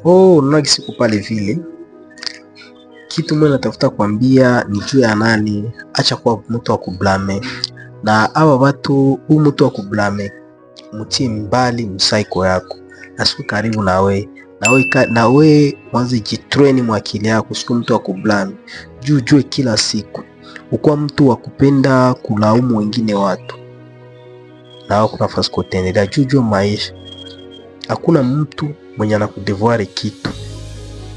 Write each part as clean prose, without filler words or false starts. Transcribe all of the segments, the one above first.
Unaona kisiku pale vile kitu mwe natafuta kuambia ni juu ya nani. Acha kuwa mtu wa kublame na hawa watu. Huu mtu wa kublame mutie mbali msaiko yako, asiku karibu na we mwanze jitrain mwakili yako. Siku mtu wa kublame jue kila siku ukuwa mtu wa kupenda kulaumu wengine watu, na wako nafasi kutendelea juu maisha. Hakuna mtu mwenye anakudevoir kitu,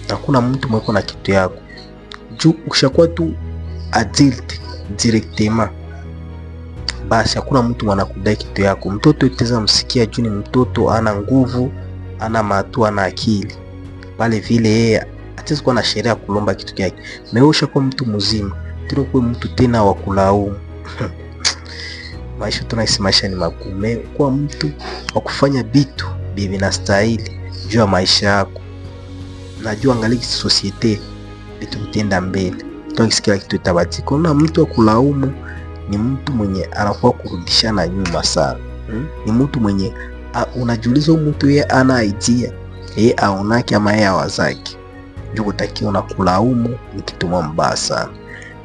hakuna mtu mweko na kitu yako. Juu ukishakuwa tu adult directement, basi hakuna mtu mwanakudai kitu yako. Mtoto iteza msikia juu ni mtoto, ana nguvu, ana matu, ana akili pale vile. Yeye atezi kuwa na sheria kulomba kitu kyake. Meosha kwa mtu mzima tena kwa mtu tena wa kulaumu. Maisha tunaishi maisha ni magumu. Kwa mtu wa kufanya vitu bibi na stahili juu ya maisha yako. Najua angalia societe vitu vitenda mbele. Tukisikia kitu itabadilika. Kuna mtu wa kulaumu ni mtu mwenye anakuwa kurudishana nyuma sana. Ni mtu mwenye unajiuliza mtu yeye ana idea, yeye aonake ama yeye awazaki. Ndio utakiwa na kulaumu ni kitu mbaya sana.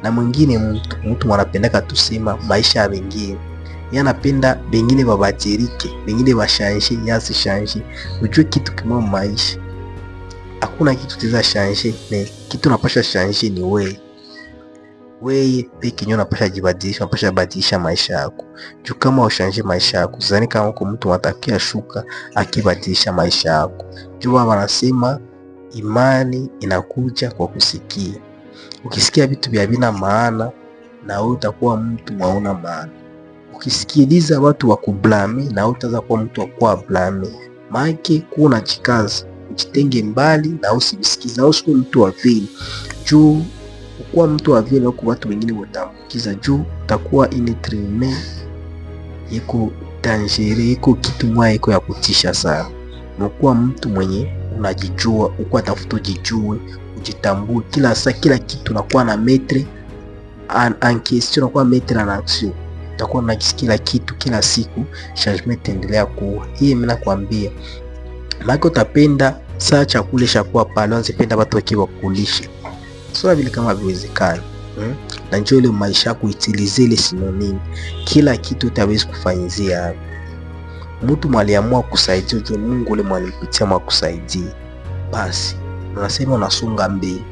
Na mwingine mtu wanapendaka tusema maisha ya wengine. Yeye anapenda wengine babadilike, wengine bashanje, yasi shanje. Ujue kitu kimoja maisha. Hakuna kitu kiza shanje, ne kitu napasha shanje ni wewe. Wewe peke yako unapasha jibadilisha, unapasha badilisha maisha yako. Juu kama ushanje maisha yako, zani kama uko mtu watakia shuka akibadilisha maisha yako. Juu wanasema imani inakuja kwa kusikia. Ukisikia vitu vya bina maana, na wewe utakuwa mtu hauna maana. Ukisikiliza watu wa kublame, na wewe utaanza kuwa mtu wa kublame. Maana kuna jikaza, ujitenge mbali na usibisikize, na usiwe mtu wa vile. Juu ukuwa mtu wa vile huko watu wengine watambukiza. Juu utakuwa inetreme iko tangere, iko kitu mwa iko ya kutisha sana. Unakuwa mtu mwenye unajijua, ukuwa tafuto jijue, ujitambue kila saa, kila kitu unakuwa na metre en question, unakuwa metre en action. Utakuwa unajisikia kitu kila siku, changement endelea kuwa. Hii mimi nakwambia. Maana utapenda saa chakula chakuwa pale, unazipenda watu wakiwa kulisha. Sio vile kama viwezekana. Na njoo ile maisha yako itilize ile sinonimi. Kila kitu utaweza kufanyizia hapo. Mtu mwaliamua kusaidia, ujue Mungu ule mwalipitia mwakusaidia. Basi unasema unasonga mbele.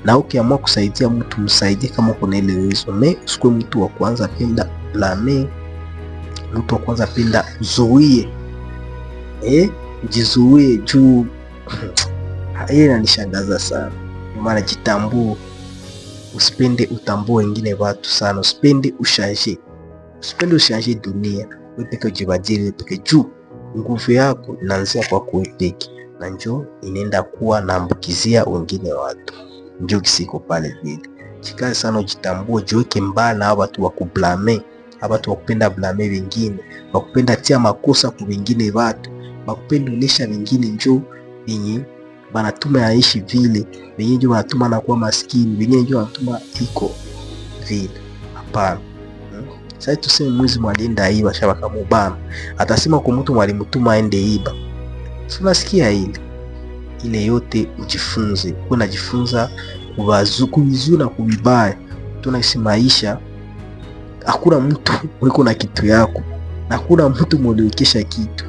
Na ukiamua kusaidia mtu msaidie kama uko na ile uwezo. Usikue mtu wa kwanza penda blame. Mtu wa kwanza penda zuie. Jizuie juu. Hii inanishangaza sana. Maana jitambue. Usipende utambue wengine watu sana. Usipende ushanje. Usipende ushanje dunia. Wewe peke ujibadili, wewe peke juu. Nguvu yako inaanzia kwa kuipeke. Na njoo inaenda kuwa naambukizia wengine watu. Njoo kisiko pale vile. Jikaze sana ujitambue, jiweke mbali na watu wa kublame, watu wa kupenda blame wengine, wa kupenda tia makosa kwa wengine watu, wa kupenda unisha wengine njoo yenye banatuma aishi vile, wengine njoo wanatuma anakuwa maskini, wengine njoo wanatuma iko vile. Hapana. Sasa tuseme mwizi mwalienda iba shaba kamubana. Atasema kwa mtu mwalimutuma aende iba. Si unasikia ile yote ujifunze. Unajifunza kuvizu na kuvibaya. Tunaishi maisha. Hakuna mtu weko na kitu yako. Na hakuna mtu mwaliwekesha kitu.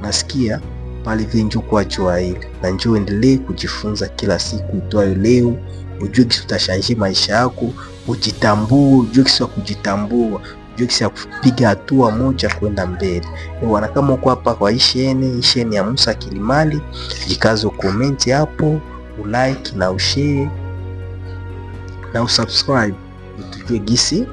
Nasikia pale vinju kwa jua hili. Na njoo endelee kujifunza kila siku itwayo leo. Ujue kisi utashanje maisha yako. Ujitambue, ujue kisi wa kujitambua. Ujue kisi ya kupiga hatua moja kwenda mbele. Wana kama uko hapa kwa isheni ya Musa Kilimali, jikazo comment hapo, ulike na ushare na usubscribe. Tujue gisi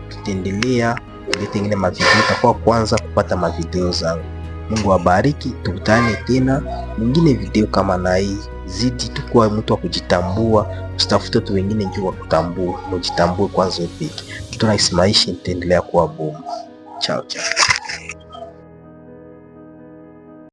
tutaendelea kuleta ingine mavideo, utakuwa kwanza kupata mavideo zangu. Mungu awabariki, tukutane tena mwingine video kama na hii. Zidi tukua mtu wa kujitambua, usitafute watu wengine njoo wakutambue, mjitambue kwanza wewe peke. Tunaishi maisha itaendelea kuwa bomu. Ciao ciao.